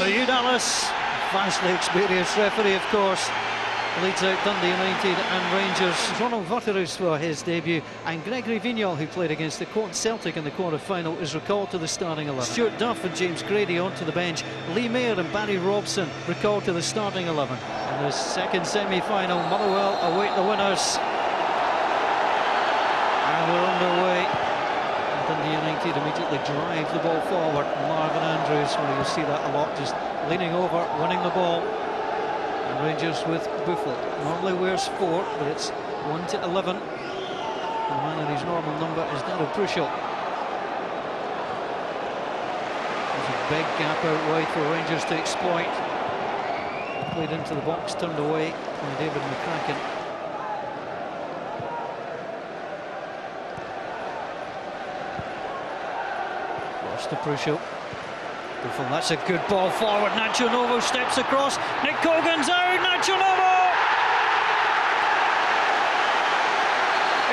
For Dallas, vastly experienced referee, of course, leads out Dundee United and Rangers. Ronald Wattereus for his debut, and Gregory Vignal, who played against the Celtic in the quarter-final, is recalled to the starting 11. Stuart Duff and James Grady onto the bench. Lee Mayer and Barry Robson recalled to the starting 11. In the second semi-final, Motherwell await the winners. And we're underway. Dundee United immediately drive the ball forward. Marvin Andrews, well, you'll see that a lot, just leaning over, winning the ball. And Rangers with Buffel. Normally wears 4, but it's 1 to 11. The man in his normal number is Dado Prso. There's a big gap out wide for Rangers to exploit. Played into the box, turned away by David McCracken. To Prso. Buffel, that's a good ball forward. Nacho Novo steps across. Nick Cogan's out. Nacho Novo!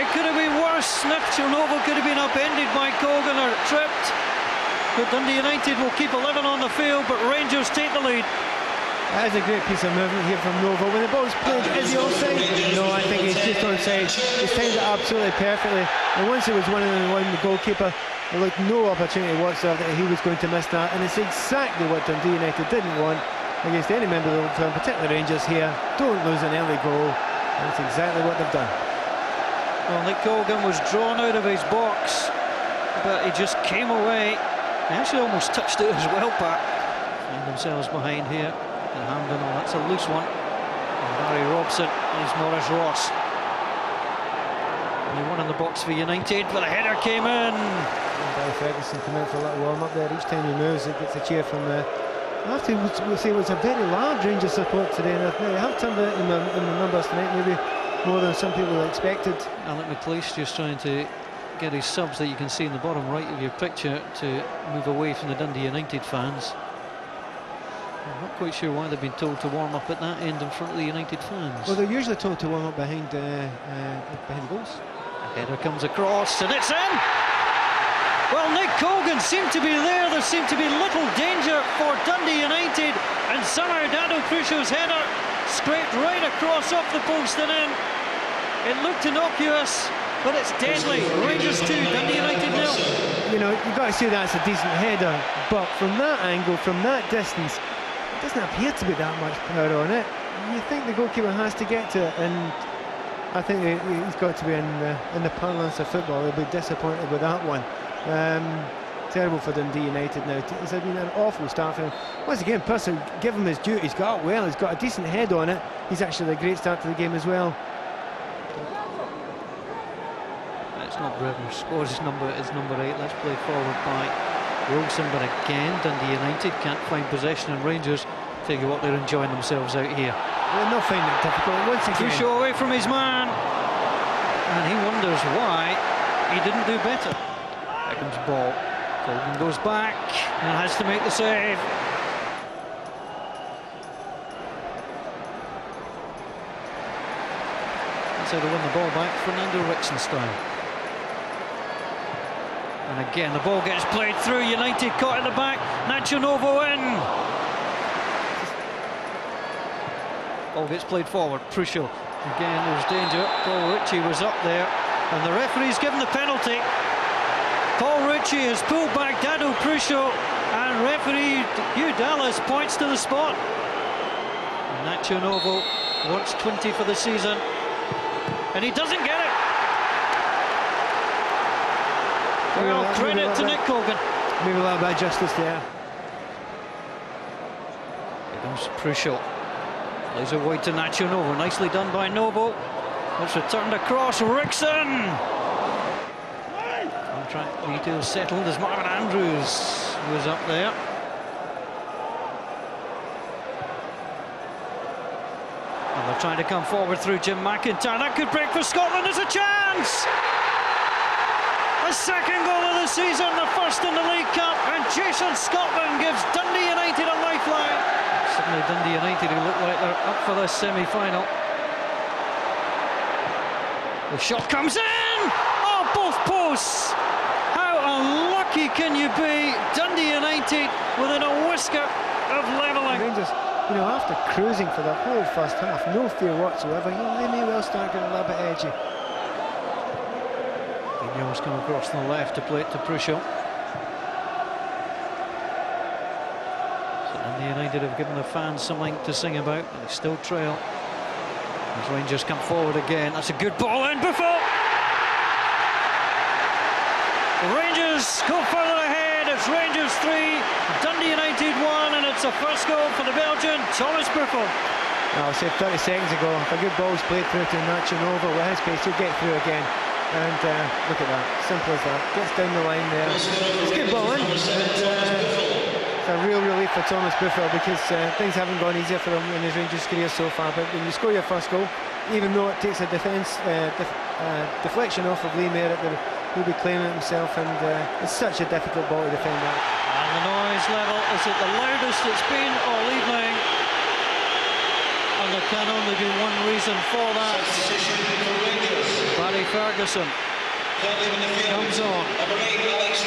It could have been worse. Nacho Novo could have been upended by Cogan or tripped. But Dundee United will keep 11 on the field, but Rangers take the lead. That is a great piece of movement here from Novo. When the ball's played, is he onside? No, I think he's just onside. He's timed it absolutely perfectly. And once it was 1-on-1, the goalkeeper, there looked no opportunity whatsoever that he was going to miss that. And it's exactly what Dundee United didn't want against any member of the team, particularly Rangers here. Don't lose an early goal. And that's exactly what they've done. Well, Nick Cogan was drawn out of his box, but he just came away. He actually almost touched it as well, Pat. Find themselves behind here. And Hamden, oh, that's a loose one. And Barry Robson is Morris Ross. Only one in the box for United, but the header came in. And Ferguson came out for a little warm-up there. Each time he moves, he gets a cheer from the... I have to say it was a very large Rangers support today, and they have turned out in the numbers tonight, maybe more than some people expected. Alec McLeish just trying to get his subs that you can see in the bottom right of your picture to move away from the Dundee United fans. I'm not quite sure why they've been told to warm up at that end in front of the United fans. Well, they're usually told to warm up behind the goals. The header comes across and it's in! Well, Nick Cogan seemed to be there. There seemed to be little danger for Dundee United, and somehow Dado Prso's header scraped right across off the post and in. It looked innocuous, but it's deadly. Rangers 2, Dundee United 0. You know, you've got to say that's a decent header, but from that angle, from that distance, it doesn't appear to be that much power on it. You think the goalkeeper has to get to it, and I think he's got to be in the parlance of football. He'll be disappointed with that one. Terrible for Dundee United now. It's been an awful start for him. Once again, Prso, give him his due. He's got it well. He's got a decent head on it. He's actually a great start to the game as well. It's not Brevner. Scores is number 8. Let's play forward by Wilson, but again Dundee United can't find possession, and Rangers, tell you what, they're enjoying themselves out here. They're not finding it difficult once again. Prso away from his man, and he wonders why he didn't do better. There comes the ball. Cogan goes back and has to make the save. That's how to win the ball back, Fernando Ricksen style. And again, the ball gets played through. United caught at the back. Nacho Novo in. Ball gets played forward. Prso. Again, there's danger. Paul Ritchie was up there, and the referee's given the penalty. Paul Ritchie has pulled back Dado Prso, and referee Hugh Dallas points to the spot. And Nacho Novo wants 20 for the season, and he doesn't get it. Well, credit to Nick Cogan. Maybe a little bit of justice there. Here comes Prso. Plays it wide to Nacho Novo. Nicely done by Novo. It's returned across. Ricksen. Contract details settled as Marvin Andrews was up there. And they're trying to come forward through Jim McIntyre. That could break for Scotland. There's a chance! The second goal of the season, the first in the League Cup, and Jason Scotland gives Dundee United a lifeline. Suddenly Dundee United, who look like they're up for this semi-final. The shot comes in! Oh, both posts! How unlucky can you be? Dundee United within a whisker of you know, after cruising for the whole first half, no fear whatsoever, you know, they may well start getting a little bit edgy. Vignal's come across the left to play it to Prso. So Dundee United have given the fans something to sing about, and they still trail. As Rangers come forward again, that's a good ball in, Buffel! Rangers go further ahead, it's Rangers 3, Dundee United 1, and it's a first goal for the Belgian, Thomas Buffel. I said 30 seconds ago, if a good ball's played through to Nacho Novo with his pace, he'll get through again. And look at that, simple as that, gets down the line there. It's a good ball in, it's a real relief for Thomas Buffel because things haven't gone easier for him in his Rangers career so far, but when you score your first goal, even though it takes a deflection off of Lee Merritt, he'll be claiming it himself, and it's such a difficult ball to defend that. And the noise level is at the loudest it's been all evening, and there can only be one reason for that. Ferguson comes on. Alex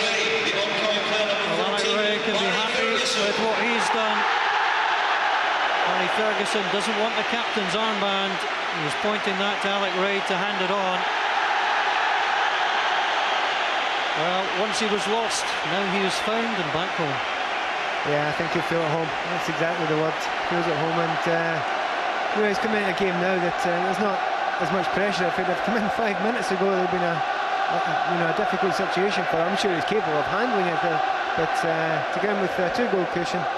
Ray can be happy with what he's done. Ferguson doesn't want the captain's armband. He was pointing that to Alex Ray to hand it on. Well, once he was lost, now he is found and back home. Yeah, I think he'll feel at home. That's exactly the word. Feels at home, and you know, he's come in a game now that there's not as much pressure. If he'd have come in 5 minutes ago, there'd been a difficult situation for him. I'm sure he's capable of handling it, but to get him with a 2-goal cushion, a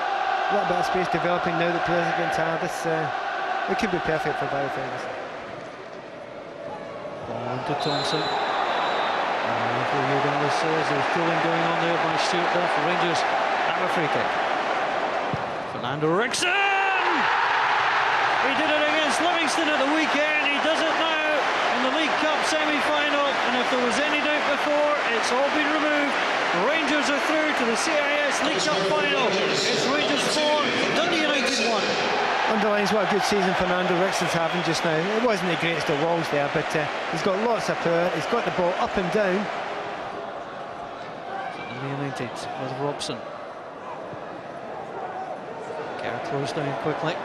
little bit of space developing now that players are getting tired, it could be perfect for Ferguson. Ball into Thompson. There's drilling going on there by Stuart Duff. Rangers have a free kick. Fernando Ricksen! He did it against Livingston at the weekend. He does it now in the League Cup semi-final. And if there was any doubt before, it's all been removed. Rangers are through to the CIS League Cup final. It's Rangers 4, Dundee United 1. Underlines what a good season Fernando Ricksen's having just now. It wasn't the greatest of walls there, but he's got lots of power. He's got the ball up and down. Dundee United with Robson. Kerr closed down quickly.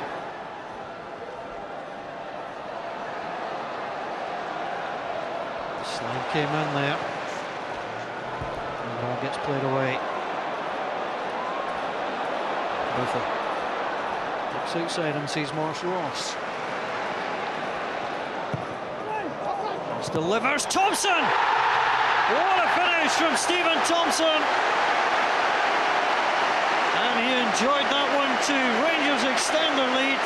Slide came in there. And the ball gets played away. Buffel looks outside and sees Morris Ross. Ross delivers. Thompson! What a finish from Steven Thompson! And he enjoyed that one too. Rangers extend their lead.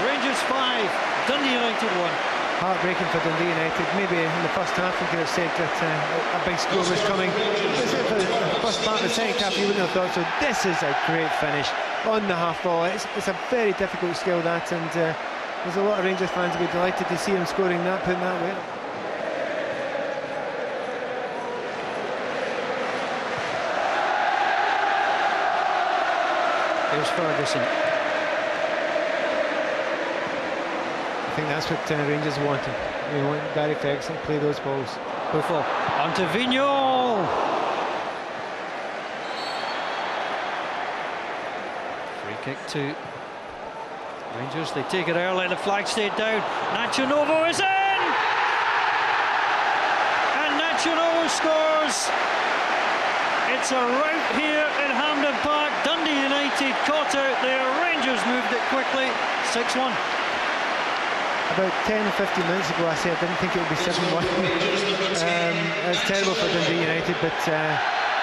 Rangers 5, Dundee United 1. Heartbreaking for Dundee United. Maybe in the first half we could have said that a big score was coming. For the first part of the second half you wouldn't have thought so. This is a great finish on the half ball. It's a very difficult skill, that, and there's a lot of Rangers fans who will be delighted to see him scoring that, putting that way. Here's Ferguson. I think that's what Rangers wanted. They want Gary Ferguson to play those balls. Buffel onto Vignal. Free kick to Rangers. They take it early. The flag stayed down. Nacho Novo is in, and Nacho Novo scores. It's a rout here in Hampden Park. Dundee United caught out there. Rangers moved it quickly. 6-1. About 10 or 15 minutes ago I said I didn't think it would be 7-1. It's terrible for Dundee United, but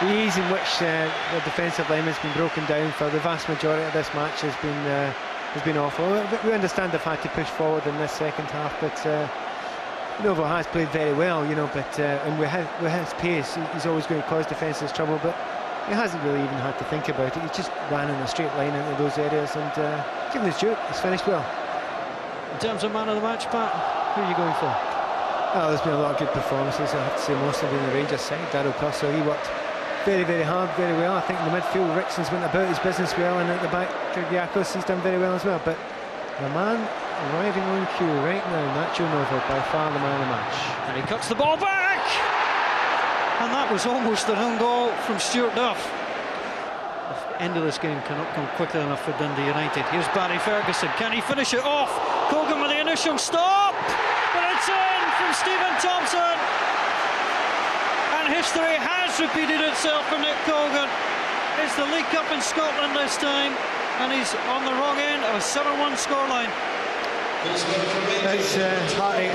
the ease in which the defensive line has been broken down for the vast majority of this match has been awful. We understand they've had to push forward in this second half, but Novo has played very well, you know, but and with his pace he's always going to cause defences trouble, but he hasn't really even had to think about it. He just ran in a straight line into those areas, and given his due, he's finished well. In terms of man of the match, Pat, who are you going for? Well, there's been a lot of good performances. I have to say most of them in the Rangers side. Dado, Prso, he worked very, very hard, very well. I think in the midfield, Ricksen's went about his business well, and at the back, Kyrgiakos, he's done very well as well. But the man arriving on cue right now, Nacho Novo, by far the man of the match. And he cuts the ball back! And that was almost an own goal from Stuart Duff. The end of this game cannot come quickly enough for Dundee United. Here's Barry Ferguson. Can he finish it off? Kogan with the initial stop, but it's in from Steven Thompson. And history has repeated itself for Nick Kogan. It's the League Cup in Scotland this time, and he's on the wrong end of a 7-1 scoreline.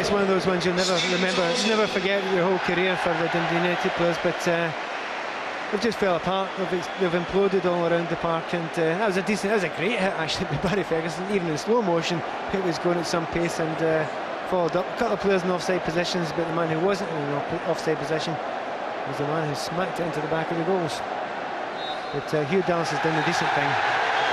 It's one of those ones you'll never remember, never forget your whole career for the Dundee United players, but they've just fell apart. They've imploded all around the park, and that was a great hit actually by Barry Ferguson. Even in slow motion, it was going at some pace and followed up. A couple of players in offside positions, but the man who wasn't in an offside position was the man who smacked it into the back of the goals. But Hugh Dallas has done a decent thing.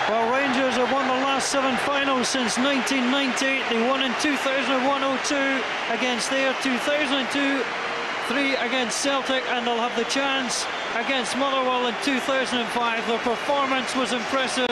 Well, Rangers have won the last 7 finals since 1990. They won in 2001-02 against Ayr, 2002-03 against Celtic, and they'll have the chance against Motherwell in 2005. Their performance was impressive.